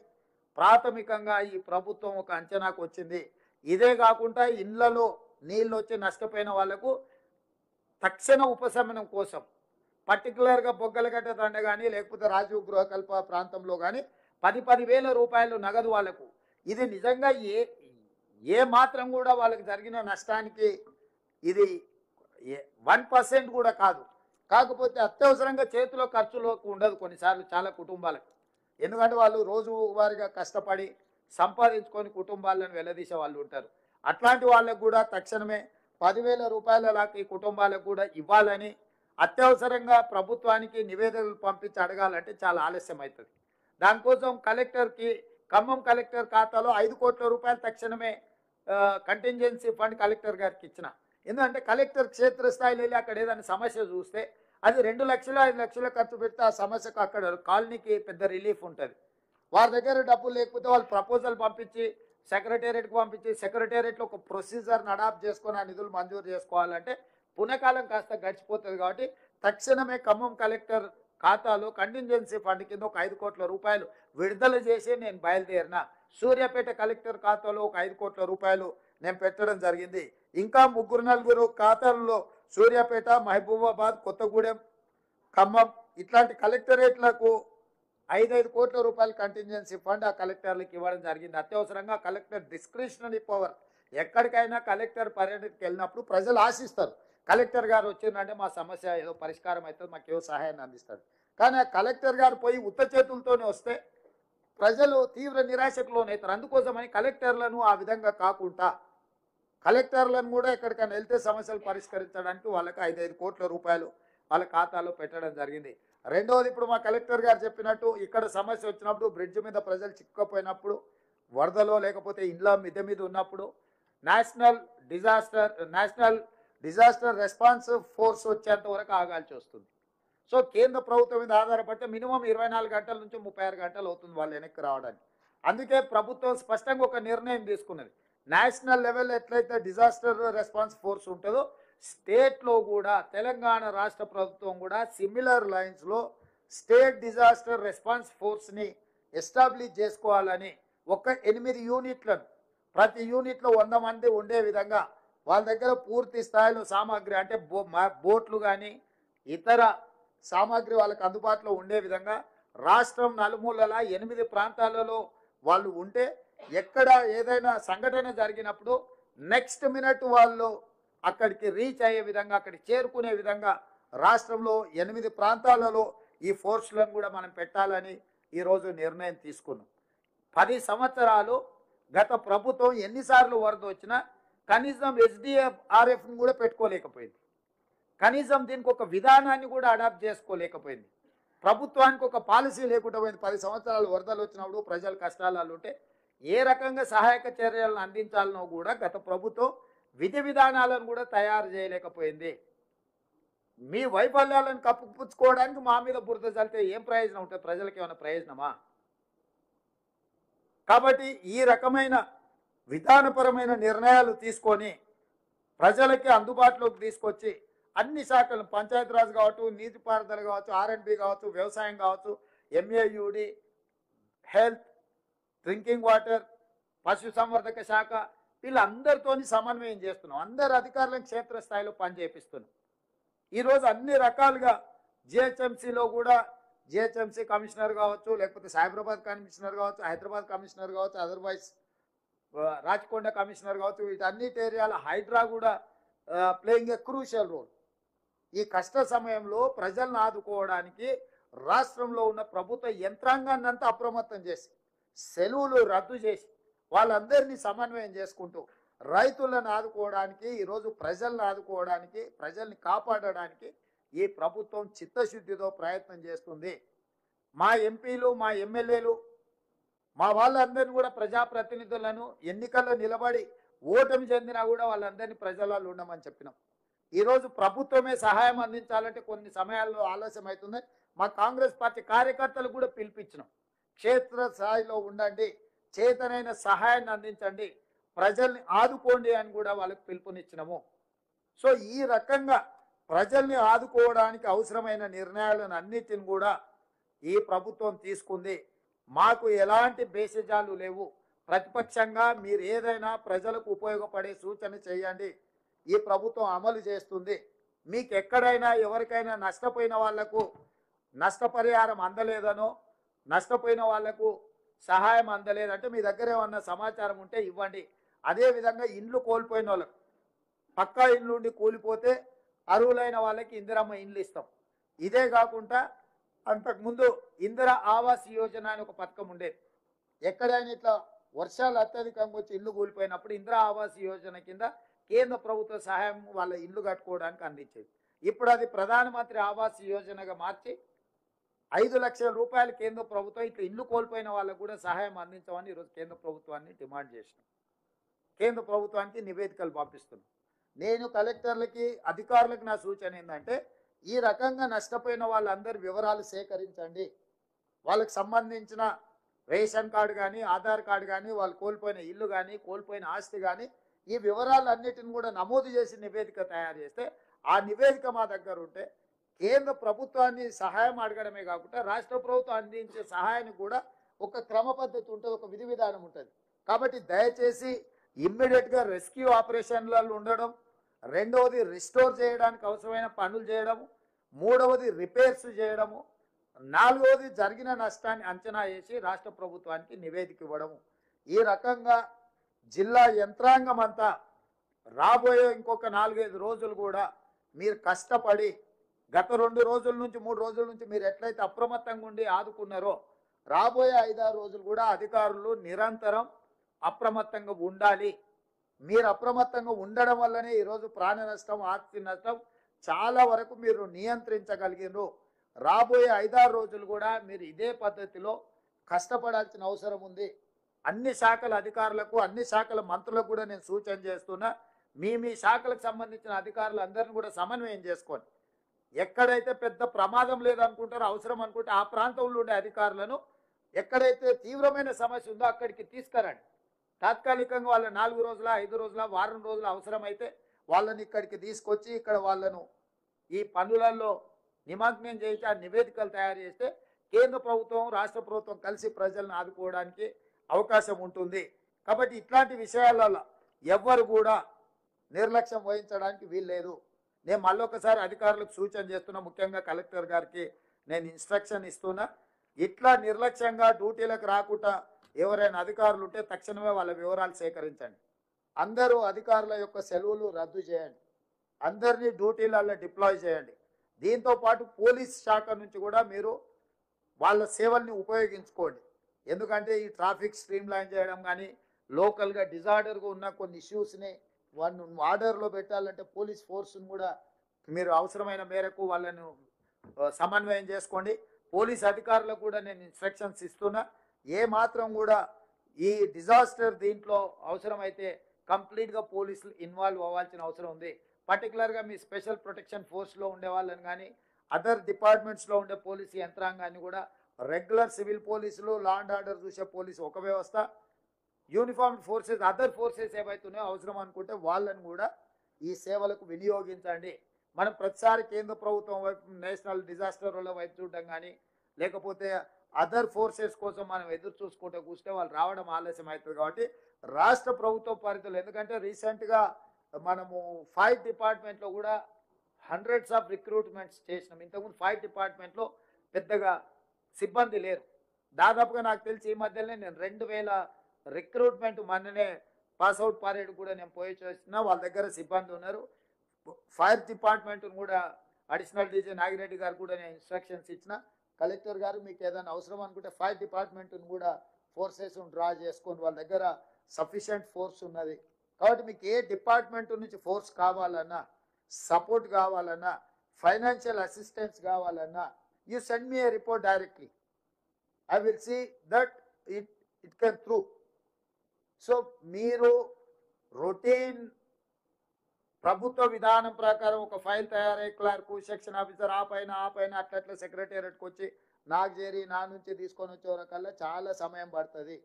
ప్రాథమికంగా ఈ ప్రభుత్వం ఒక అంచనాకు వచ్చింది. ఇదే కాకుండా ఇళ్లలో నీళ్ళు వచ్చి నష్టపోయిన వాళ్లకు తక్షణ ఉపశమనం కోసం పర్టికులర్గా బొగ్గలగడ్డ దండ కానీ, లేకపోతే రాజీవ్ గృహకల్ప ప్రాంతంలో కానీ 10,000 రూపాయలు నగదు వాళ్లకు. ఇది నిజంగా ఏ మాత్రం కూడా వాళ్ళకి జరిగిన నష్టానికి ఇది 1% కూడా కాదు. కాకపోతే అత్యవసరంగా చేతిలో ఖర్చులోకి ఉండదు కొన్నిసార్లు చాలా కుటుంబాలకు. ఎందుకంటే వాళ్ళు రోజువారీగా కష్టపడి సంపాదించుకొని కుటుంబాలను వెల్లదీసే వాళ్ళు ఉంటారు. అట్లాంటి వాళ్ళకు కూడా తక్షణమే 10,000 రూపాయల లాగా ఈ కుటుంబాలకు కూడా ఇవ్వాలని అత్యవసరంగా ప్రభుత్వానికి నివేదికలు పంపించి అడగాలంటే చాలా ఆలస్యం అవుతుంది. దానికోసం కలెక్టర్కి, ఖమ్మం కలెక్టర్ ఖాతాలో 5 కోట్ల రూపాయలు తక్షణమే కంటింజెన్సీ ఫండ్ కలెక్టర్ గారికి ఇచ్చిన. ఎందుకంటే కలెక్టర్ క్షేత్రస్థాయిలో వెళ్ళి అక్కడ ఏదైనా సమస్య చూస్తే అది 2 లక్షలు 5 లక్షలు ఖర్చు పెడితే ఆ సమస్యకు అక్కడ కాలనీకి పెద్ద రిలీఫ్ ఉంటుంది. వారి దగ్గర డబ్బులు లేకపోతే వాళ్ళు ప్రపోజల్ పంపించి సెక్రటేరియట్కి పంపించి సెక్రటేరియట్లో ఒక ప్రొసీజర్ని అడాప్ట్ చేసుకొని ఆ నిధులు మంజూరు చేసుకోవాలంటే పునకాలం కాస్త గడిచిపోతుంది. కాబట్టి తక్షణమే ఖమ్మం కలెక్టర్ ఖాతాలో కంటింజెన్సీ ఫండ్ కింద ఒక 5 కోట్ల రూపాయలు విడుదల చేసి నేను బయలుదేరిన. సూర్యాపేట కలెక్టర్ ఖాతాలో ఒక 5 కోట్ల రూపాయలు నేను పెట్టడం జరిగింది. ఇంకా 3-4 ఖాతాల్లో సూర్యాపేట, మహబూబాబాద్, కొత్తగూడెం, ఖమ్మం ఇట్లాంటి కలెక్టరేట్లకు 5 కోట్ల రూపాయల కంటింజెన్సీ ఫండ్ ఆ కలెక్టర్లకు ఇవ్వడం జరిగింది. అత్యవసరంగా కలెక్టర్ డిస్క్రిషనరీ పవర్, ఎక్కడికైనా కలెక్టర్ పర్యటనకి వెళ్ళినప్పుడు ప్రజలు ఆశిస్తారు, కలెక్టర్ గారు వచ్చిందంటే మా సమస్య ఏదో పరిష్కారం అవుతుంది, మాకు ఏదో సహాయాన్ని అందిస్తారు. కానీ ఆ కలెక్టర్ గారు పోయి ఉత్త చేతులతోనే వస్తే ప్రజలు తీవ్ర నిరాశకు లోనవుతారు. అందుకోసమని కలెక్టర్లను ఆ విధంగా కాకుండా కలెక్టర్లను కూడా ఎక్కడికైనా వెళ్తే సమస్యలు పరిష్కరించడానికి వాళ్ళకి 5 కోట్ల రూపాయలు వాళ్ళ ఖాతాలో పెట్టడం జరిగింది. రెండవది, ఇప్పుడు మా కలెక్టర్ గారు చెప్పినట్టు ఇక్కడ సమస్య వచ్చినప్పుడు, బ్రిడ్జ్ మీద ప్రజలు చిక్కుపోయినప్పుడు, వరదలో లేకపోతే ఇండ్ల మిద్దె మీద ఉన్నప్పుడు నేషనల్ డిజాస్టర్ రెస్పాన్స్ ఫోర్స్ వచ్చేంత వరకు ఆగాల్సి వస్తుంది. సో కేంద్ర ప్రభుత్వం మీద ఆధారపడితే మినిమం 24 గంటల నుంచి 36 గంటలు అవుతుంది వాళ్ళు వెనక్కి రావడానికి. అందుకే ప్రభుత్వం స్పష్టంగా ఒక నిర్ణయం తీసుకున్నది. నేషనల్ లెవెల్ ఎట్లయితే డిజాస్టర్ రెస్పాన్స్ ఫోర్స్ ఉంటుందో, స్టేట్లో కూడా తెలంగాణ రాష్ట్ర ప్రభుత్వం కూడా సిమిలర్ లైన్స్లో స్టేట్ డిజాస్టర్ రెస్పాన్స్ ఫోర్స్ని ఎస్టాబ్లిష్ చేసుకోవాలని ఒక 8 యూనిట్లను, ప్రతి యూనిట్లో 100 మంది ఉండే విధంగా వాళ్ళ దగ్గర పూర్తి స్థాయిలో సామాగ్రి అంటే బోట్లు కానీ ఇతర సామాగ్రి వాళ్ళకి అందుబాటులో ఉండే విధంగా రాష్ట్రం నలుమూలల 8 ప్రాంతాలలో వాళ్ళు ఉంటే, ఎక్కడ ఏదైనా సంఘటన జరిగినప్పుడు నెక్స్ట్ మినిట్ వాళ్ళు అక్కడికి రీచ్ అయ్యే విధంగా, అక్కడికి చేరుకునే విధంగా రాష్ట్రంలో 8 ప్రాంతాలలో ఈ ఫోర్స్లను కూడా మనం పెట్టాలని ఈరోజు నిర్ణయం తీసుకున్నాం. 10 సంవత్సరాలు గత ప్రభుత్వం ఎన్నిసార్లు వరద వచ్చినా కనీసం SDRFను కూడా పెట్టుకోలేకపోయింది. కనీసం దీనికి ఒక విధానాన్ని కూడా అడాప్ట్ చేసుకోలేకపోయింది. ప్రభుత్వానికి ఒక పాలసీ లేకుండా పోయింది. 10 సంవత్సరాలు వరదలు వచ్చినప్పుడు ప్రజలు కష్టాలు ఉంటే ఏ రకంగా సహాయక చర్యలను అందించాలనో కూడా గత ప్రభుత్వం విధి విధానాలను కూడా తయారు చేయలేకపోయింది. మీ వైఫల్యాలను కప్పుపుచ్చుకోవడానికి మా మీద బురద చల్లితే ఏం ప్రయోజనం ఉంటుంది? ప్రజలకు ఏమైనా ప్రయోజనమా? కాబట్టి ఈ రకమైన విధానపరమైన నిర్ణయాలు తీసుకొని ప్రజలకి అందుబాటులోకి తీసుకొచ్చి అన్ని శాఖలు, పంచాయతీరాజ్ కావచ్చు, నీటిపారుదల కావచ్చు, R&B కావచ్చు, వ్యవసాయం కావచ్చు, MAUD, హెల్త్, డ్రింకింగ్ వాటర్, పశు సంవర్ధక శాఖ, వీళ్ళందరితో సమన్వయం చేస్తున్నాం. అందరు అధికారులను క్షేత్రస్థాయిలో పనిచేపిస్తున్నాం. ఈరోజు అన్ని రకాలుగా GHMCలో కూడా GHMC కమిషనర్ కావచ్చు, లేకపోతే సైబరాబాద్ కమిషనర్ కావచ్చు, హైదరాబాద్ కమిషనర్ కావచ్చు, అదర్వైజ్ రాచకొండ కమిషనర్ కావచ్చు, వీటన్నిటి ఏరియాల హైడ్రా కూడా ప్లేయింగ్ ఏ క్రూషియల్ రోల్. ఈ కష్ట సమయంలో ప్రజలను ఆదుకోవడానికి రాష్ట్రంలో ఉన్న ప్రభుత్వ యంత్రాంగాన్ని అంతా అప్రమత్తం చేసి, సెలవులు రద్దు చేసి, వాళ్ళందరినీ సమన్వయం చేసుకుంటూ రైతులను ఆదుకోవడానికి, ఈరోజు ప్రజలను ఆదుకోవడానికి, ప్రజల్ని కాపాడడానికి ఈ ప్రభుత్వం చిత్తశుద్ధితో ప్రయత్నం చేస్తుంది. మా ఎంపీలు, మా ఎమ్మెల్యేలు, మా వాళ్ళందరినీ కూడా, ప్రజాప్రతినిధులను ఎన్నికల్లో నిలబడి ఓటమి చెందినా కూడా వాళ్ళందరినీ ప్రజలలో ఉండమని చెప్పినాం. ఈరోజు ప్రభుత్వమే సహాయం అందించాలంటే కొన్ని సమయాల్లో ఆలస్యం అవుతుంది. మా కాంగ్రెస్ పార్టీ కార్యకర్తలు కూడా పిలిపించినాం, క్షేత్రస్థాయిలో ఉండండి, చేతనైన సహాయాన్ని అందించండి, ప్రజల్ని ఆదుకోండి అని కూడా వాళ్ళకి పిలుపునిచ్చినాము. సో ఈ రకంగా ప్రజల్ని ఆదుకోవడానికి అవసరమైన నిర్ణయాలను అన్నిటిని కూడా ఈ ప్రభుత్వం తీసుకుంది. మాకు ఎలాంటి బేసిజాలు లేవు. ప్రతిపక్షంగా మీరు ఏదైనా ప్రజలకు ఉపయోగపడే సూచన చేయండి, ఈ ప్రభుత్వం అమలు చేస్తుంది. మీకు ఎక్కడైనా ఎవరికైనా నష్టపోయిన వాళ్లకు నష్టపరిహారం అందలేదనో, నష్టపోయిన వాళ్లకు సహాయం అందలేదంటే మీ దగ్గర ఏమన్నా సమాచారం ఉంటే ఇవ్వండి. అదేవిధంగా ఇండ్లు కోల్పోయిన వాళ్ళకు, పక్కా ఇండ్లు ఉండి కూలిపోతే అర్హులైన వాళ్ళకి ఇందిరమ్మ ఇండ్లు ఇస్తాం. ఇదే కాకుండా అంతకుముందు ఇందిరా ఆవాస్ యోజన అని ఒక పథకం ఉండేది. ఎక్కడైనా ఇట్లా వర్షాలు అత్యధికంగా వచ్చి ఇల్లు కూలిపోయినప్పుడు ఇందిరా ఆవాస్ యోజన కింద కేంద్ర ప్రభుత్వ సహాయం వాళ్ళ ఇల్లు కట్టుకోవడానికి అందించేది. ఇప్పుడు అది ప్రధానమంత్రి ఆవాస్ యోజనగా మార్చి 5 లక్షల రూపాయలు కేంద్ర ప్రభుత్వం ఇట్లా ఇల్లు కోల్పోయిన వాళ్ళకు కూడా సహాయం అందించమని ఈరోజు కేంద్ర ప్రభుత్వాన్ని డిమాండ్ చేసినాం. కేంద్ర ప్రభుత్వానికి నివేదికలు పంపిస్తున్నాం. నేను కలెక్టర్లకి, అధికారులకు నా సూచన ఏంటంటే, ఈ రకంగా నష్టపోయిన వాళ్ళందరి వివరాలు సేకరించండి. వాళ్ళకి సంబంధించిన రేషన్ కార్డు కానీ, ఆధార్ కార్డు కానీ, వాళ్ళు కోల్పోయిన ఇల్లు కానీ, కోల్పోయిన ఆస్తి కానీ, ఈ వివరాలన్నిటిని కూడా నమోదు చేసి నివేదిక తయారు చేస్తే, ఆ నివేదిక మా దగ్గర ఉంటే కేంద్ర ప్రభుత్వాన్ని సహాయం అడగడమే కాకుండా రాష్ట్ర ప్రభుత్వం అందించే సహాయానికి కూడా ఒక క్రమ పద్ధతి ఉంటుంది, ఒక విధి విధానం ఉంటుంది. కాబట్టి దయచేసి ఇమ్మీడియట్గా రెస్క్యూ ఆపరేషన్లలో ఉండడం, రెండవది రిస్టోర్ చేయడానికి అవసరమైన పనులు చేయడము, మూడవది రిపేర్స్ చేయడము, నాలుగోది జరిగిన నష్టాన్ని అంచనా వేసి రాష్ట్ర ప్రభుత్వానికి నివేదిక ఇవ్వడము. ఈ రకంగా జిల్లా యంత్రాంగం అంతా రాబోయే ఇంకొక 4-5 రోజులు కూడా మీరు కష్టపడి గత 2 రోజుల నుంచి 3 రోజుల నుంచి మీరు ఎట్లయితే అప్రమత్తంగా ఉండి ఆదుకున్నారో రాబోయే 5-6 రోజులు కూడా అధికారులు నిరంతరం అప్రమత్తంగా ఉండాలి. మీరు అప్రమత్తంగా ఉండడం వల్లనే ఈరోజు ప్రాణ నష్టం, ఆస్తి నష్టం చాలా వరకు మీరు నియంత్రించగలిగినారు. రాబోయే 5-6 రోజులు కూడా మీరు ఇదే పద్ధతిలో కష్టపడాల్సిన అవసరం ఉంది. అన్ని శాఖల అధికారులకు, అన్ని శాఖల మంత్రులకు కూడా నేను సూచన చేస్తున్నా, మీ శాఖలకు సంబంధించిన అధికారులందరినీ కూడా సమన్వయం చేసుకోండి. ఎక్కడైతే పెద్ద ప్రమాదం లేదనుకుంటారో, అవసరం అనుకుంటే ఆ ప్రాంతంలో ఉండే అధికారులను ఎక్కడైతే తీవ్రమైన సమస్య ఉందో అక్కడికి తీసుకురండి. తాత్కాలికంగా వాళ్ళ 4 రోజుల, 5 రోజుల, వారం రోజుల అవసరమైతే వాళ్ళని ఇక్కడికి తీసుకొచ్చి ఇక్కడ వాళ్ళను ఈ పనులలో నిమగ్నం చేసి ఆ నివేదికలు తయారు చేస్తే కేంద్ర ప్రభుత్వం, రాష్ట్ర ప్రభుత్వం కలిసి ప్రజలను ఆదుకోవడానికి అవకాశం ఉంటుంది. కాబట్టి ఇట్లాంటి విషయాలలో ఎవ్వరు కూడా నిర్లక్ష్యం వహించడానికి వీల్లేదు. నేను మళ్ళొకసారి అధికారులకు సూచన చేస్తున్నా, ముఖ్యంగా కలెక్టర్ గారికి నేను ఇన్స్ట్రక్షన్ ఇస్తున్నా, ఇట్లా నిర్లక్ష్యంగా డ్యూటీలకు రాకుండా ఎవరైనా అధికారులు ఉంటే తక్షణమే వాళ్ళ వివరాలు సేకరించండి. అందరూ అధికారుల యొక్క సెలవులు రద్దు చేయండి. అందరినీ డ్యూటీలలో డిప్లాయ్ చేయండి. దీంతోపాటు పోలీస్ శాఖ నుంచి కూడా మీరు వాళ్ళ సేవల్ని ఉపయోగించుకోండి. ఎందుకంటే ఈ ట్రాఫిక్ స్ట్రీమ్ లైన్ చేయడం కానీ, లోకల్గా డిజార్డర్గా ఉన్న కొన్ని ఇష్యూస్ని వాళ్ళను ఆర్డర్లో పెట్టాలంటే పోలీస్ ఫోర్స్ని కూడా మీరు అవసరమైన మేరకు వాళ్ళను సమన్వయం చేసుకోండి. పోలీస్ అధికారులకు కూడా నేను ఇన్స్ట్రక్షన్స్ ఇస్తున్నా, ఏ మాత్రం కూడా ఈ డిజాస్టర్ దీంట్లో అవసరమైతే కంప్లీట్గా పోలీసులు ఇన్వాల్వ్ అవ్వాల్సిన అవసరం ఉంది. పర్టికులర్గా మీ స్పెషల్ ప్రొటెక్షన్ ఫోర్స్లో ఉండే వాళ్ళని కానీ, అదర్ డిపార్ట్మెంట్స్లో ఉండే పోలీసు యంత్రాంగాన్ని కూడా, రెగ్యులర్ సివిల్ పోలీసులు, లా అండ్ ఆర్డర్ చూసే పోలీసు ఒక వ్యవస్థ, యూనిఫార్మ్ ఫోర్సెస్, అదర్ ఫోర్సెస్ ఏవైతున్నాయో అవసరం అనుకుంటే వాళ్ళని కూడా ఈ సేవలకు వినియోగించండి. మనం ప్రతిసారి కేంద్ర ప్రభుత్వం వైపు, నేషనల్ డిజాస్టర్ వైపు చూడడం కానీ, లేకపోతే అదర్ ఫోర్సెస్ కోసం మనం ఎదురు చూసుకుంటూ కూర్చుంటే వాళ్ళు రావడం ఆలస్యం అవుతుంది. కాబట్టి రాష్ట్ర ప్రభుత్వ పరిధిలో, ఎందుకంటే రీసెంట్గా మనము ఫైర్ డిపార్ట్మెంట్లో కూడా హండ్రెడ్స్ ఆఫ్ రిక్రూట్మెంట్స్ చేసినాం. ఇంతకుముందు ఫైర్ డిపార్ట్మెంట్లో పెద్దగా సిబ్బంది లేరు. దాదాపుగా నాకు తెలిసి ఈ మధ్యలోనే నేను 2000 రిక్రూట్మెంట్ మొన్ననే పాస్అవుట్ పరేడ్ కూడా నేను పోయి చేస్తున్నా. వాళ్ళ దగ్గర సిబ్బంది ఉన్నారు. ఫైర్ డిపార్ట్మెంట్ను కూడా అడిషనల్ డీజీ నాగిరెడ్డి గారు కూడా నేను ఇన్స్ట్రక్షన్స్ ఇచ్చిన, కలెక్టర్ గారు మీకు ఏదైనా అవసరం అనుకుంటే ఫైర్ డిపార్ట్మెంట్ను కూడా ఫోర్సెస్ డ్రా చేసుకొని వాళ్ళ దగ్గర సఫిషియంట్ ఫోర్స్ ఉన్నది. కాబట్టి మీకు ఏ డిపార్ట్మెంట్ నుంచి ఫోర్స్ కావాలన్నా, సపోర్ట్ కావాలన్నా, ఫైనాన్షియల్ అసిస్టెన్స్ కావాలన్నా, you send me a report directly. I will see that it can through. So మీరు రొటీన్ ప్రభుత్వ విధానం ప్రకారం ఒక ఫైల్ తయారై క్లర్కు, సెక్షన్ ఆఫీసర్ ఆ పైన అట్లా సెక్రటేరియట్కి వచ్చి నాకు చేరి నా నుంచి తీసుకొని వచ్చేవరకల్లా చాలా సమయం పడుతుంది.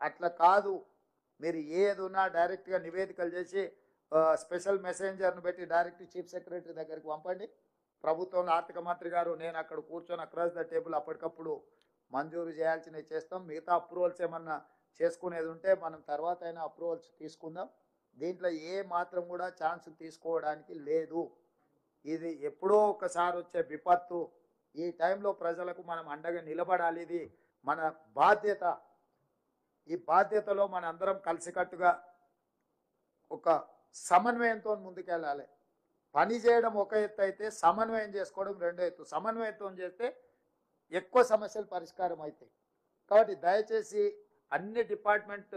అట్లా కాదు, మీరు ఏది ఉన్నా డైరెక్ట్గా నివేదికలు చేసి స్పెషల్ మెసెంజర్ను పెట్టి డైరెక్ట్ చీఫ్ సెక్రటరీ దగ్గరికి పంపండి. ప్రభుత్వంలో ఆర్థిక మంత్రి గారు నేను అక్కడ కూర్చొని అక్రాస్ ద టేబుల్ అప్పటికప్పుడు మంజూరు చేయాల్సినవి చేస్తాం. మిగతా అప్రూవల్స్ ఏమన్నా చేసుకునేది ఉంటే మనం తర్వాత అయినా అప్రూవల్స్ తీసుకుందాం. దీంట్లో ఏ మాత్రం కూడా ఛాన్స్ తీసుకోవడానికి లేదు. ఇది ఎప్పుడో ఒకసారి వచ్చే విపత్తు. ఈ టైంలో ప్రజలకు మనం అండగా నిలబడాలి. ఇది మన బాధ్యత. ఈ బాధ్యతలో మన అందరం కలిసికట్టుగా ఒక సమన్వయంతో ముందుకెళ్ళాలి. పని చేయడం ఒక ఎత్తు అయితే సమన్వయం చేసుకోవడం రెండో ఎత్తు. సమన్వయంతో చేస్తే ఎక్కువ సమస్యలు పరిష్కారం అవుతాయి. కాబట్టి దయచేసి అన్ని డిపార్ట్మెంట్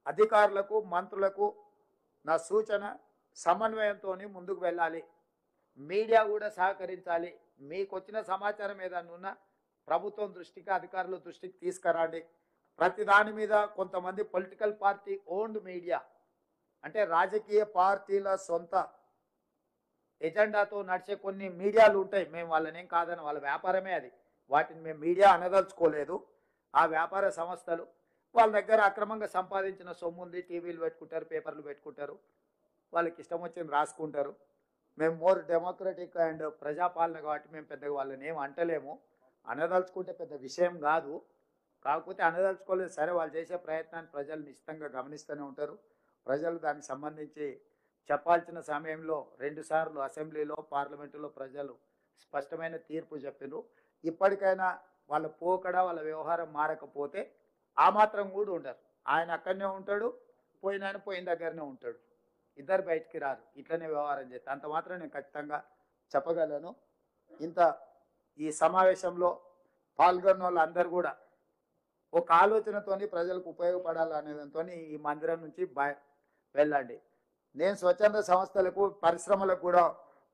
అధికారులకు, మంత్రులకు నా సూచన, సమన్వయంతో ముందుకు వెళ్ళాలి. మీడియా కూడా సహకరించాలి. మీకు వచ్చిన సమాచారం ఏదన్నా ఉన్నా ప్రభుత్వం దృష్టికి, అధికారుల దృష్టికి తీసుకురండి. ప్రతి దాని మీద కొంతమంది పొలిటికల్ పార్టీ ఓన్డ్ మీడియా, అంటే రాజకీయ పార్టీల సొంత ఎజెండాతో నడిచే కొన్ని మీడియాలు ఉంటాయి. మేము వాళ్ళని ఏం కాదని, వాళ్ళ వ్యాపారమే అది. వాటిని మేము మీడియా అనదలుచుకోలేదు. ఆ వ్యాపార సంస్థలు వాళ్ళ దగ్గర అక్రమంగా సంపాదించిన సొమ్ము ఉంది. టీవీలు పెట్టుకుంటారు, పేపర్లు పెట్టుకుంటారు, వాళ్ళకి ఇష్టం వచ్చింది రాసుకుంటారు. మేము మోర్ డెమోక్రటిక్ అండ్ ప్రజాపాలన కాబట్టి మేము పెద్దగా వాళ్ళని ఏం అంటలేము. అనదలుచుకుంటే పెద్ద విషయం కాదు. కాకపోతే అనదలుచుకోలేదు సరే, వాళ్ళు చేసే ప్రయత్నాన్ని ప్రజలు నిశ్చితంగా గమనిస్తూనే ఉంటారు. ప్రజలు దానికి సంబంధించి చెప్పాల్సిన సమయంలో 2 సార్లు అసెంబ్లీలో, పార్లమెంటులో ప్రజలు స్పష్టమైన తీర్పు చెప్పారు. ఇప్పటికైనా వాళ్ళ పోకడ వాళ్ళ వ్యవహారం మారకపోతే ఆ మాత్రం కూడా ఉండరు. ఆయన అక్కడనే ఉంటాడు, పోయిన దగ్గరనే ఉంటాడు. ఇద్దరు బయటికి రారు. ఇట్లనే వ్యవహారం చేస్తే అంత మాత్రం నేను ఖచ్చితంగా చెప్పగలను. ఇంత ఈ సమావేశంలో పాల్గొన్న వాళ్ళందరూ కూడా ఒక ఆలోచనతోని ప్రజలకు ఉపయోగపడాలనేదాంతో ఈ మందిరం నుంచి వెళ్ళండి. నేను స్వచ్ఛంద సంస్థలకు పరిశ్రమలకు కూడా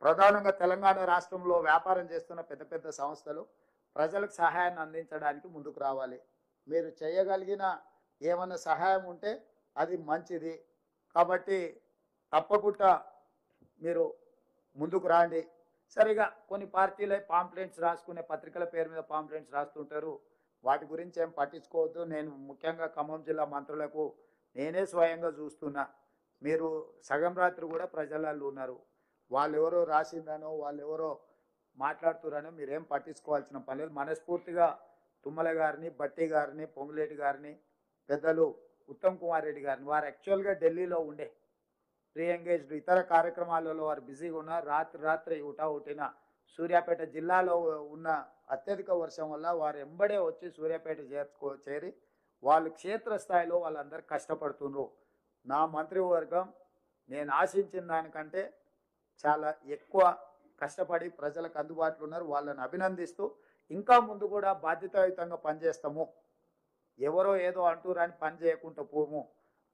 ప్రధానంగా తెలంగాణ రాష్ట్రంలో వ్యాపారం చేస్తున్న పెద్ద పెద్ద సంస్థలు ప్రజలకు సహాయాన్ని అందించడానికి ముందుకు రావాలి. మీరు చేయగలిగిన ఏమైనా సహాయం ఉంటే అది మంచిది. కాబట్టి తప్పకుండా మీరు ముందుకు రాండి. సరిగా కొన్ని పార్టీలే పాంప్లెంట్స్ రాసుకునే పత్రికల పేరు మీద పాంప్లెంట్స్ రాస్తుంటారు. వాటి గురించి ఏం పట్టించుకోవద్దు. నేను ముఖ్యంగా ఖమ్మం జిల్లా మంత్రులకు నేనే స్వయంగా చూస్తున్నా. మీరు సగం రాత్రి కూడా ప్రజలలో ఉన్నారు. వాళ్ళు ఎవరో రాసిందనో వాళ్ళు ఎవరో మాట్లాడుతున్నారనో మీరేం పట్టించుకోవాల్సిన పని లేదు. మనస్ఫూర్తిగా తుమ్మల గారిని, బట్టి గారిని, పొంగులేటి గారిని, పెద్దలు ఉత్తమ్ కుమార్ రెడ్డి గారిని, వారు యాక్చువల్గా ఢిల్లీలో ఉండే ప్రీ ఎంగేజ్డ్ ఇతర కార్యక్రమాలలో వారు బిజీగా ఉన్నారు. రాత్రి ఉట్టిన సూర్యాపేట జిల్లాలో ఉన్న అత్యధిక వర్షం వల్ల వారు ఎంబడే వచ్చి సూర్యాపేట చేరి వాళ్ళు క్షేత్రస్థాయిలో వాళ్ళందరూ కష్టపడుతున్నారు. నా మంత్రివర్గం నేను ఆశించిన దానికంటే చాలా ఎక్కువ కష్టపడి ప్రజలకు అందుబాటులో ఉన్నారు. వాళ్ళని అభినందిస్తూ ఇంకా ముందు కూడా బాధ్యతాయుతంగా పనిచేస్తాము. ఎవరో ఏదో అంటూరని పని చేయకుండా పోము.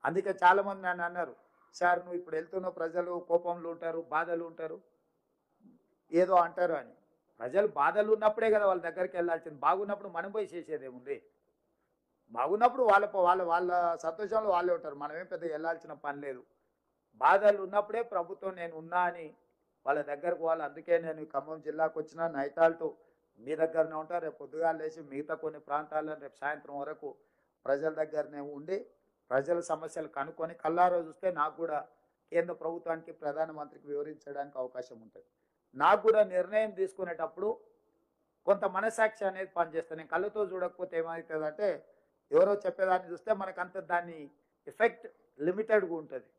అందుకే చాలామంది నన్ను అన్నారు, సార్ నువ్వు ఇప్పుడు వెళ్తున్న ప్రజలు కోపంలో ఉంటారు, బాధలు ఉంటారు, ఏదో అంటారు అని. ప్రజలు బాధలు ఉన్నప్పుడే కదా వాళ్ళ దగ్గరికి వెళ్ళాల్సింది. బాగున్నప్పుడు మనం పోయి చేసేదేముంది? బాగున్నప్పుడు వాళ్ళ సంతోషంలో వాళ్ళే ఉంటారు. మనమేం పెద్దగా వెళ్ళాల్సిన పని లేదు. బాధలు ఉన్నప్పుడే ప్రభుత్వం నేను ఉన్నా అని వాళ్ళ దగ్గరకు వాళ్ళు. అందుకే నేను ఖమ్మం జిల్లాకు వచ్చిన నైతాల్టు మీ దగ్గరనే ఉంటారు. రేపు పొద్దుగా లేచి మిగతా కొన్ని ప్రాంతాల్లో రేపు సాయంత్రం వరకు ప్రజల దగ్గరనే ఉండి ప్రజల సమస్యలు కనుక్కొని కల్లారో చూస్తే నాకు కూడా కేంద్ర ప్రభుత్వానికి ప్రధానమంత్రికి వివరించడానికి అవకాశం ఉంటుంది. నాకు కూడా నిర్ణయం తీసుకునేటప్పుడు కొంత మనసాక్షి అనేది పనిచేస్తుంది. నేను కళ్ళతో చూడకపోతే ఏమవుతుందంటే ఎవరో చెప్పేదాన్ని చూస్తే మనకంత దాన్ని ఎఫెక్ట్ లిమిటెడ్గా ఉంటుంది.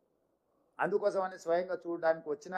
అందుకోసం అని స్వయంగా చూడడానికి వచ్చిన